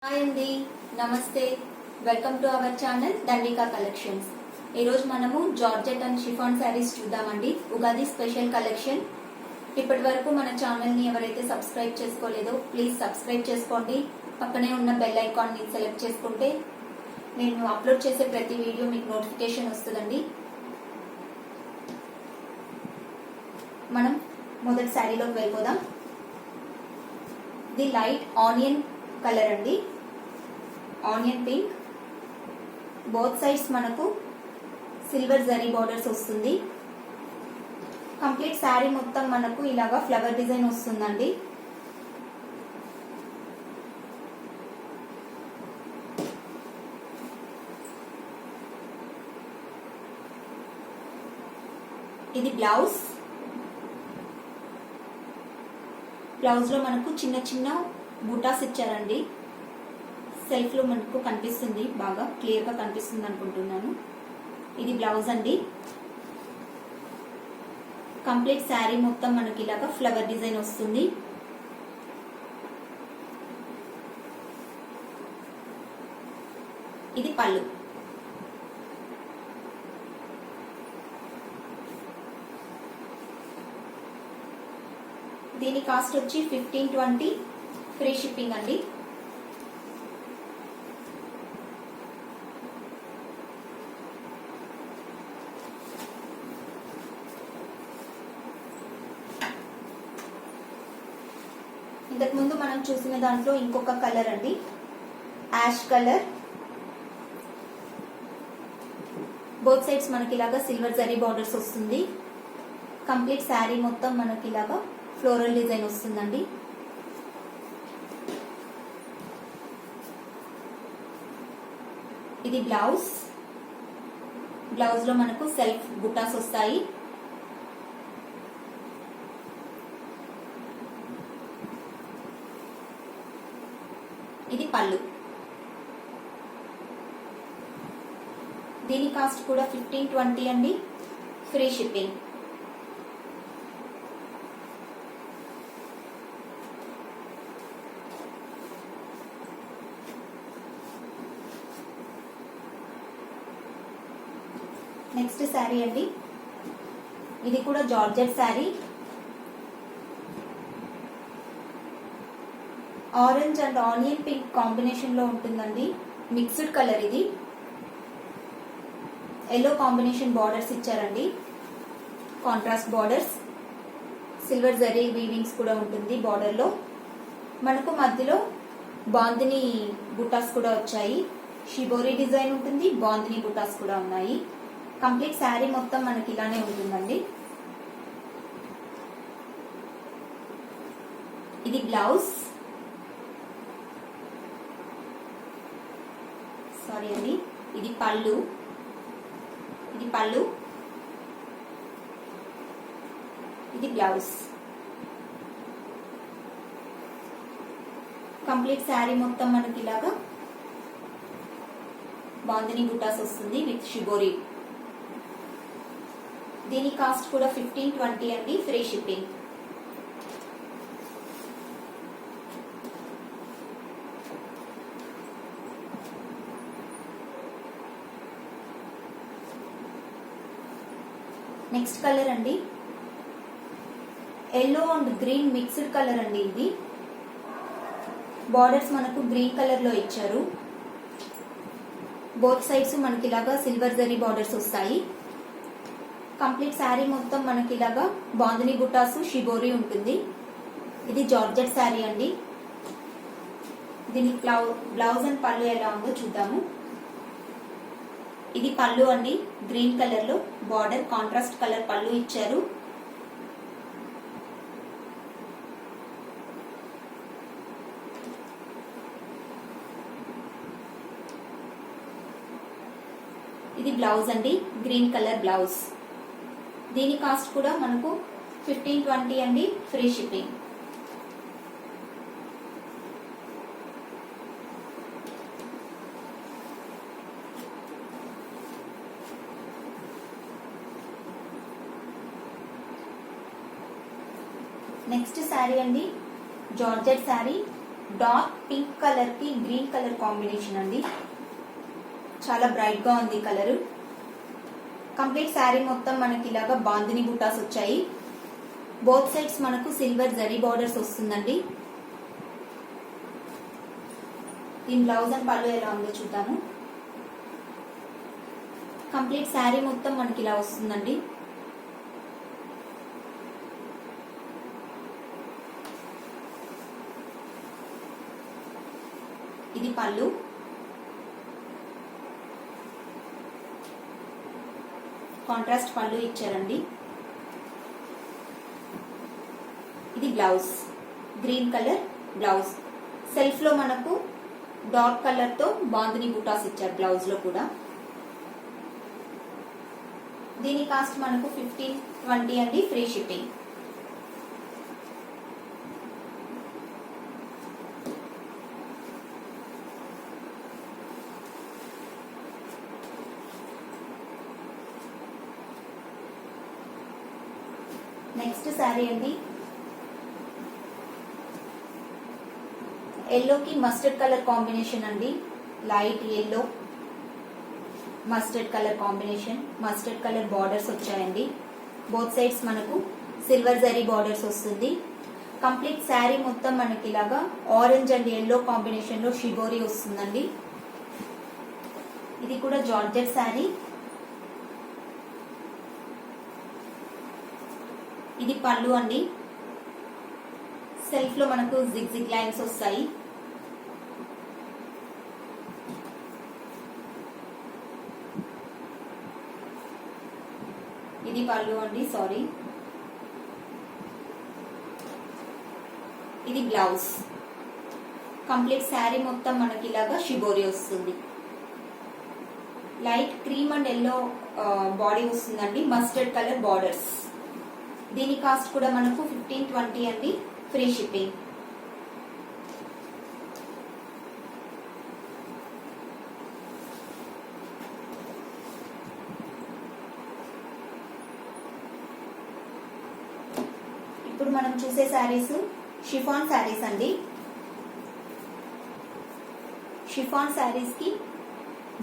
Hi అండి, నమస్తే. Welcome to our channel Dandika collections. ఈరోజు మనము జార్జెట్ అండ్ షిఫాన్ శారీస్ చూద్దామండి. Ugadi special collection. ఇప్పటి వరకు మన ఛానల్ని ఎవరైతే సబ్స్క్రైబ్ చేసుకోలేదో ప్లీజ్ సబ్స్క్రైబ్ చేసుకోండి. పక్కనే ఉన్న బెల్ ఐకాన్ని సెలెక్ట్ చేసుకుంటే నేను అప్లోడ్ చేసే ప్రతి వీడియో మీకు నోటిఫికేషన్ వస్తుందండి. మనం మొదటి శారీలోకి వెళ్ళిపోదాం. ఇది లైట్ ఆనియన్ కలర్ అండి, ఆనియన్ పింక్. బోత్ సైడ్స్ మనకు సిల్వర్ జరీ బార్డర్స్ వస్తుంది. కంప్లీట్ శారీ మొత్తం మనకు ఇలాగా ఫ్లవర్ డిజైన్ వస్తుందండి. ఇది బ్లౌజ్. బ్లౌజ్ లో మనకు చిన్న చిన్న బూటాస్ ఇచ్చారండి. సెల్ఫ్ లో మనకు కనిపిస్తుంది, బాగా క్లియర్ గా కనిపిస్తుంది అనుకుంటున్నాను. ఇది బ్లౌజ్ అండి. కంప్లీట్ శారీ మొత్తం మనకి ఇలాగా ఫ్లవర్ డిజైన్ వస్తుంది. ఇది పళ్ళు. దీని కాస్ట్ వచ్చి 1520, ఫ్రీ షిప్పింగ్ అండి. ఇంతకు ముందు మనం చూసిన దాంట్లో ఇంకొక కలర్ అండి, యాష్ కలర్. బోత్ సైడ్స్ మనకి ఇలాగా సిల్వర్ జరీ బార్డర్స్ వస్తుంది. కంప్లీట్ శారీ మొత్తం మనకి ఇలాగా ఫ్లోరల్ డిజైన్ వస్తుందండి. ఇది బ్లౌజ్. బ్లౌజ్ లో మనకు సెల్ఫ్ బుటాస్ వస్తాయి. ఇది పళ్ళు. దీని కాస్ట్ కూడా 1520 అండి, ఫ్రీ షిప్పింగ్. నెక్స్ట్ శారీ అండి, ఇది కూడా georgette sari. Orange and onion pink combination లో ఉంటుందండి. మిక్స్డ్ కలర్ ఇది. ఎల్లో కాంబినేషన్ బార్డర్స్ ఇచ్చారండి, కాంట్రాస్ట్ బార్డర్స్. సిల్వర్ జరీ వీవింగ్స్ కూడా ఉంటుంది బార్డర్ లో. మనకు మధ్యలో బాందిని బుటాస్ కూడా వచ్చాయి. షిబోరి డిజైన్ ఉంటుంది, బాందిని బుటాస్ కూడా ఉన్నాయి. కంప్లీట్ శారీ మొత్తం మనకి ఇలానే ఉంటుందండి. ఇది బ్లౌజ్. సారీ అండి, ఇది పళ్ళు. ఇది పళ్ళు, ఇది బ్లౌజ్. కంప్లీట్ శారీ మొత్తం మనకి ఇలాగా బాందిని బుటాస్ వస్తుంది విత్ షిబోరి. దీని కాస్ట్ కూడా 1520 అండి, ఫ్రీ షిప్పింగ్. నెక్స్ట్ కలర్ అండి, yellow and green mixed colour అండి. ఇది బార్డర్స్ మనకు గ్రీన్ కలర్ లో ఇచ్చారు. బోత్ సైడ్స్ మనకి ఇలాగా సిల్వర్ జరీ బార్డర్స్ వస్తాయి. కంప్లీట్ శారీ మొత్తం మనకి ఇలాగా బాందిని బుటాసు షిబోరి ఉంటుంది. ఇది జార్జెట్ శారీ అండి. దీని బ్లౌజ్ అండ్ పళ్ళు ఎలా ఉందో చూద్దాము. ఇది పళ్ళు అండి, గ్రీన్ కలర్ లో బార్డర్ కాంట్రాస్ట్ కలర్ పళ్ళు ఇచ్చారు. ఇది బ్లౌజ్ అండి, గ్రీన్ కలర్ బ్లౌజ్. దీని కాస్ట్ కూడా మనకు 1520 అండి, ఫ్రీ షిప్పింగ్. నెక్స్ట్ శారీ అండి, georgette sari. Dark pink colour కి గ్రీన్ కలర్ కాంబినేషన్ అండి. చాలా బ్రైట్ గా ఉంది కలర్. కంప్లీట్ శారీ మొత్తం మనకి ఇలాగా బాందిని బుటాస్ వచ్చాయి. బోత్ సైడ్స్ మనకు సిల్వర్ జరీ బార్డర్స్ వస్తుందండి. దీని బ్లౌజ్ అండ్ పళ్ళు ఎలా ఉందో చూద్దాము. కంప్లీట్ శారీ మొత్తం మనకి ఇలా వస్తుందండి. ఇది పళ్ళు. కాంట్రాస్ట్ పళ్ళు ఇచ్చారండి. ఇది blouse, green colour blouse. Self లో మనకు డార్క్ కలర్ తో బాందిని బుటాస్ ఇచ్చారు బ్లౌజ్ లో కూడా. దీని కాస్ట్ మనకు 1520 అండి, ఫ్రీ షిప్పింగ్. నెక్స్ట్ శారీ అండి, ఎల్లోకి మస్టర్డ్ కలర్ కాంబినేషన్ అండి. Light yellow mustard colour combination. Mustard colour borders వచ్చాయండి. బోత్ సైడ్స్ మనకు సిల్వర్ జరీ బార్డర్స్ వస్తుంది. కంప్లీట్ శారీ మొత్తం మనకి ఇలాగా ఆరెంజ్ అండ్ ఎల్లో కాంబినేషన్ లో షిబోరి వస్తుందండి. ఇది కూడా జార్జెట్ శారీ. ఇది పళ్ళు అండి. సెల్ఫ్ లో మనకు జిగ్ లైన్స్ వస్తాయి. ఇది పళ్ళు అండి, సారీ. ఇది బ్లౌజ్. కంప్లీట్ శారీ మొత్తం మనకి ఇలాగా షిబోరి వస్తుంది. Light cream and yellow body వస్తుందండి. Mustard colour borders. దీని కాస్ట్ కూడా మనకు 1520 అండి, ఫ్రీ షిప్పింగ్. ఇప్పుడు మనం చూసే శారీస్ షిఫాన్ శారీస్ అండి. షిఫాన్ శారీస్ కి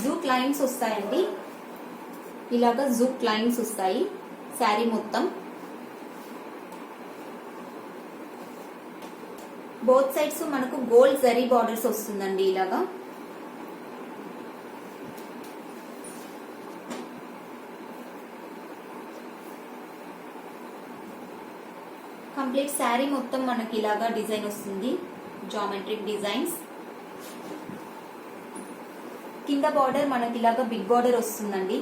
జూట్ లైన్స్ వస్తాయండి. ఇలాగా జూట్ లైన్స్ వస్తాయి శారీ మొత్తం. బోత్ సైడ్స్ మనకు గోల్డ్ జరీ బార్డర్స్ వస్తుందండి ఇలాగా. కంప్లీట్ శారీ మొత్తం మనకి ఇలాగా డిజైన్ వస్తుంది, జామెట్రిక్ డిజైన్స్. కింద బార్డర్ మనకి ఇలాగా బిగ్ బార్డర్ వస్తుందండి.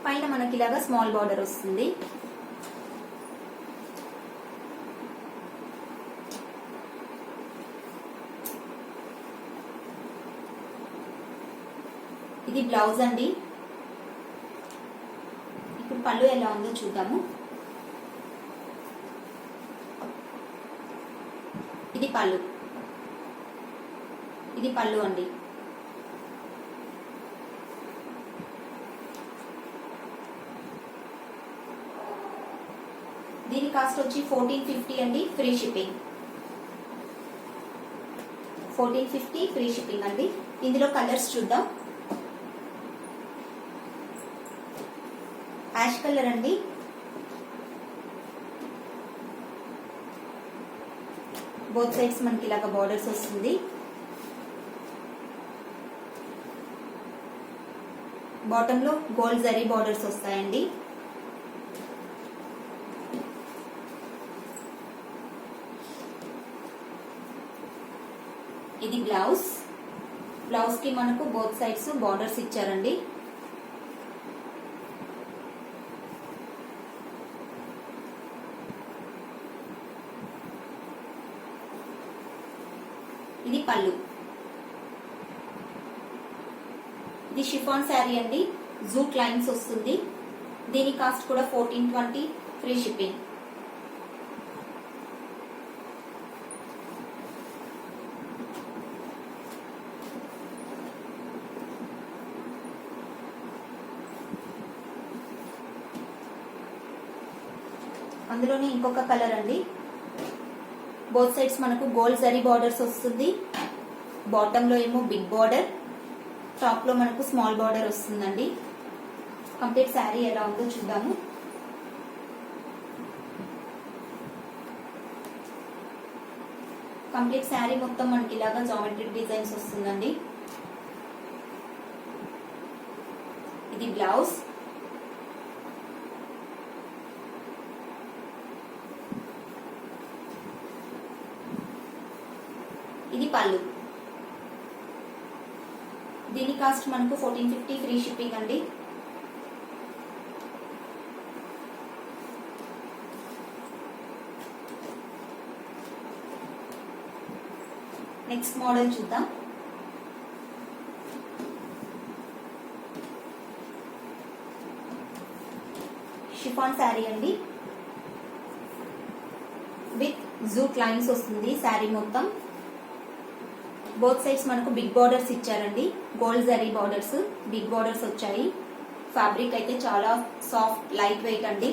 పైన మనకి ఇలాగా స్మాల్ బార్డర్ వస్తుంది. ఇది బ్లౌజ్ అండి. ఇప్పుడు పళ్ళు ఎలా ఉందో చూద్దాము. ఇది పళ్ళు. ఇది పళ్ళు అండి. దీని కాస్ట్ వచ్చి 1450 అండి, ఫ్రీ షిప్పింగ్. 1450 ఫ్రీ షిప్పింగ్ అండి. ఇందులో కలర్స్ చూద్దాం. యాష్ కలర్ అండి. బోత్ సైడ్స్ మనకి ఇలాగ బార్డర్స్ వస్తుంది. బాటమ్ లో గోల్డ్ జరీ బార్డర్స్ వస్తాయండి. ఇది బ్లౌజ్. బ్లౌజ్ కి మనకు బోత్ సైడ్స్ బార్డర్స్ ఇచ్చారండి. ఇది పళ్ళు. ఇది షిఫాన్ శారీ అండి. జూట్ లైన్స్ వస్తుంది. దీని కాస్ట్ కూడా 1420, ఫ్రీ షిప్పింగ్. అందులోనే ఇంకొక కలర్ అండి. బోత్ సైడ్స్ మనకు గోల్డ్ జరీ బార్డర్స్ వస్తుంది. బాటమ్ లో ఏమో బిగ్ బార్డర్, టాప్ లో మనకు స్మాల్ బార్డర్ వస్తుందండి. కంప్లీట్ శారీ ఎలా ఉందో చూద్దాము. కంప్లీట్ శారీ మొత్తం మనకి ఇలాగా జామెట్రిక్ డిజైన్స్ వస్తుందండి. ఇది బ్లౌజ్, ఇది పళ్ళు. దీని కాస్ట్ మనకు 1450 ఫ్రీ షిప్పింగ్ అండి. నెక్స్ట్ మోడల్ చూద్దాం. షిఫాన్ శారీ అండి. విత్ జూట్ లైన్స్ వస్తుంది శారీ మొత్తం. బోత్ సైడ్స్ మనకు బిగ్ బార్డర్స్ ఇచ్చారండి. Gold zari borders, big borders వచ్చాయి. ఫ్యాబ్రిక్ అయితే చాలా సాఫ్ట్, లైట్ వెయిట్ అండి.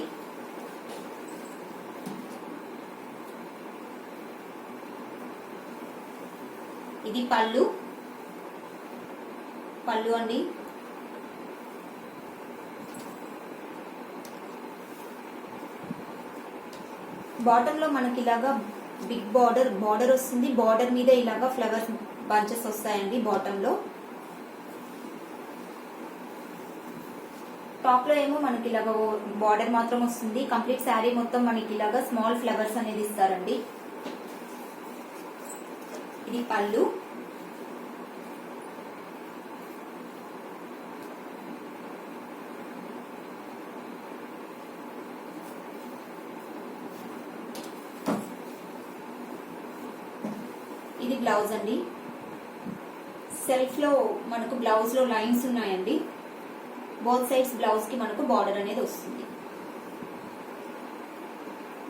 ఇది పళ్ళు అండి. బాటమ్ లో మనకి ఇలాగా బిగ్ బార్డర్ వస్తుంది. బార్డర్ మీద ఇలాగా ఫ్లవర్స్ బంచెస్ వస్తాయండి బాటమ్ లో. టాప్ లో ఏమో మనకి ఇలాగా బార్డర్ మాత్రం వస్తుంది. కంప్లీట్ శారీ మొత్తం మనకి ఇలాగా స్మాల్ ఫ్లవర్స్ అనేది ఇస్తారండి. ఇది పళ్ళు. ఇది బ్లౌజ్ అండి. సెల్ఫ్ లో మనకు బ్లౌజ్ లో లైన్స్ ఉన్నాయండి. బోత్ సైడ్స్ బ్లౌజ్ కి మనకు బార్డర్ అనేది వస్తుంది.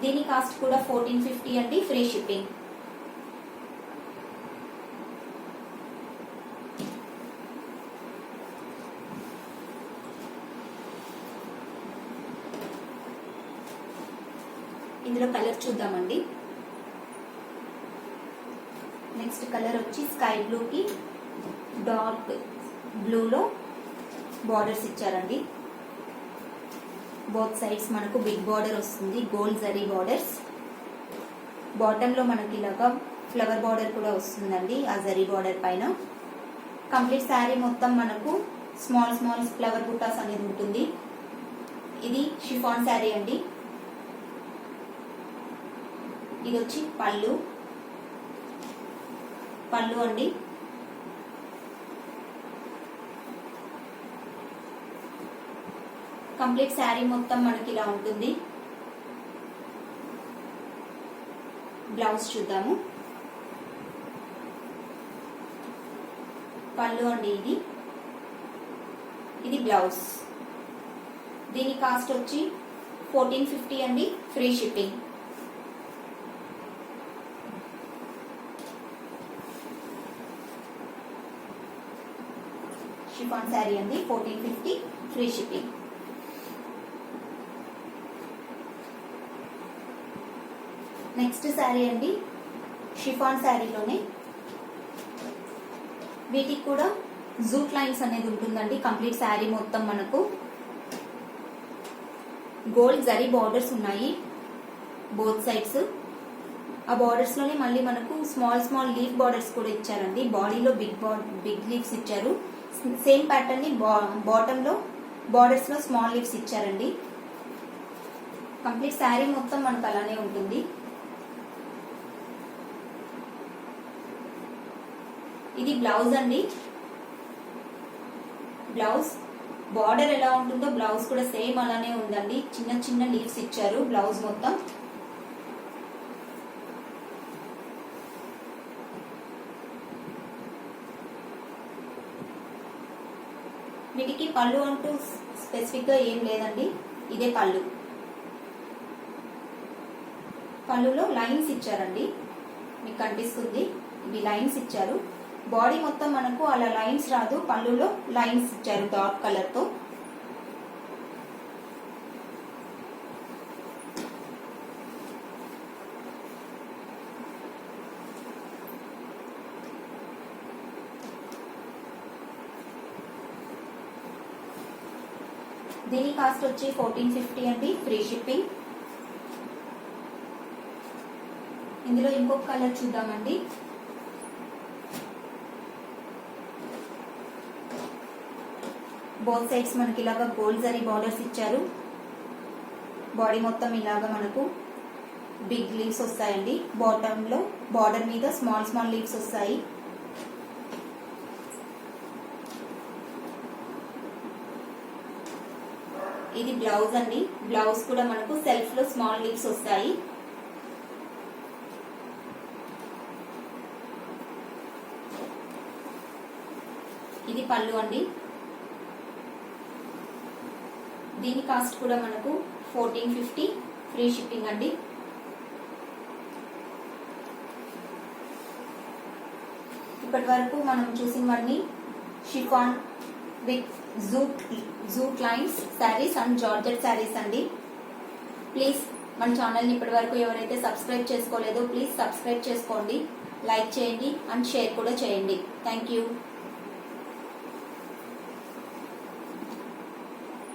దీని కాస్ట్ కూడా 1450 అండి, ఫ్రీ షిప్పింగ్. ఇందులో కలర్ చూద్దామండి. నెక్స్ట్ కలర్ వచ్చి స్కై బ్లూ కి డార్క్ బ్లూలో బార్డర్స్ ఇచ్చారండి. బోత్ సైడ్స్ మనకు బిగ్ బార్డర్ వస్తుంది, గోల్డ్ జరీ బార్డర్స్. బాటమ్ లో మనకి ఇలాగా ఫ్లవర్ బార్డర్ కూడా వస్తుందండి ఆ జరీ బార్డర్ పైన. కంప్లీట్ శారీ మొత్తం మనకు స్మాల్ ఫ్లవర్ బుట్టాస్ అనేది ఉంటుంది. ఇది షిఫాన్ శారీ అండి. ఇది వచ్చి పళ్ళు అండి. కంప్లీట్ శారీ మొత్తం మనకి ఇలా ఉంటుంది. బ్లౌజ్ చూద్దాము. పళ్ళు అండి ఇది బ్లౌజ్. దీని కాస్ట్ వచ్చి 1450 అండి, ఫ్రీ షిప్పింగ్. షిఫాన్ శారీ అండి, 1450 ఫ్రీ షిప్పింగ్. నెక్స్ట్ శారీ అండి, షిఫాన్ శారీలోనే వీటికి కూడా జూట్ లైన్స్ అనేది ఉంటుందండి. కంప్లీట్ శారీ మొత్తం మనకు గోల్డ్ జరీ బార్డర్స్ ఉన్నాయి బోత్ సైడ్స్. ఆ బార్డర్స్ లోనే మళ్ళీ మనకు స్మాల్ లీఫ్ బార్డర్స్ కూడా ఇచ్చారండి. బాడీలో బిగ్ లీవ్స్ ఇచ్చారు. సేమ్ ప్యాటర్న్ ని బాటమ్ లో బార్డర్స్ లో స్మాల్ లీవ్స్ ఇచ్చారండి. కంప్లీట్ శారీ మొత్తం మనకు అలానే ఉంటుంది. ఇది బ్లౌజ్ అండి. బ్లౌజ్ బార్డర్ ఎలా ఉంటుందో బ్లౌజ్ కూడా సేమ్ అలానే ఉందండి. చిన్న లీవ్స్ ఇచ్చారు బ్లౌజ్ మొత్తం. వీటికి పళ్ళు అంటూ స్పెసిఫిక్ గా ఏం లేదండి. ఇదే పళ్ళులో లైన్స్ ఇచ్చారండి, మీకు కనిపిస్తుంది. ఇవి లైన్స్ ఇచ్చారు. బాడీ మొత్తం మనకు అలా లైన్స్ రాదు, పళ్ళులో లైన్స్ ఇచ్చారు డార్క్ కలర్ తో. దీని కాస్ట్ వచ్చి 1450 అండి, ఫ్రీ షిప్పింగ్. ఇందులో ఇంకొక కలర్ చూద్దామండి. బోత్ సైడ్స్ మనకి ఇలాగా గోల్డ్ జరీ బార్డర్స్ ఇచ్చారు. బాడీ మొత్తం ఇలాగా మనకు బిగ్ లీవ్స్ వస్తాయండి. బాటమ్ లో బార్డర్ మీద స్మాల్ స్మాల్ లీవ్స్ వస్తాయి. ఇది బ్లౌజ్ అండి. బ్లౌజ్ కూడా మనకు సెల్ఫ్ లో స్మాల్ లీవ్స్ వస్తాయి. ఇది పళ్ళు అండి. దీని కాస్ట్ కూడా మనకు 1450, ఫ్రీ షిప్పింగ్ అండి. ఇప్పటి వరకు మనం చూసినవన్నీ chiffon with jute lines saris and georgette saris అండి. ప్లీజ్ మన ఛానల్ని ఇప్పటి వరకు ఎవరైతే సబ్స్క్రైబ్ చేసుకోలేదో ప్లీజ్ సబ్స్క్రైబ్ చేసుకోండి, లైక్ చేయండి అండ్ షేర్ కూడా చేయండి. Thank you.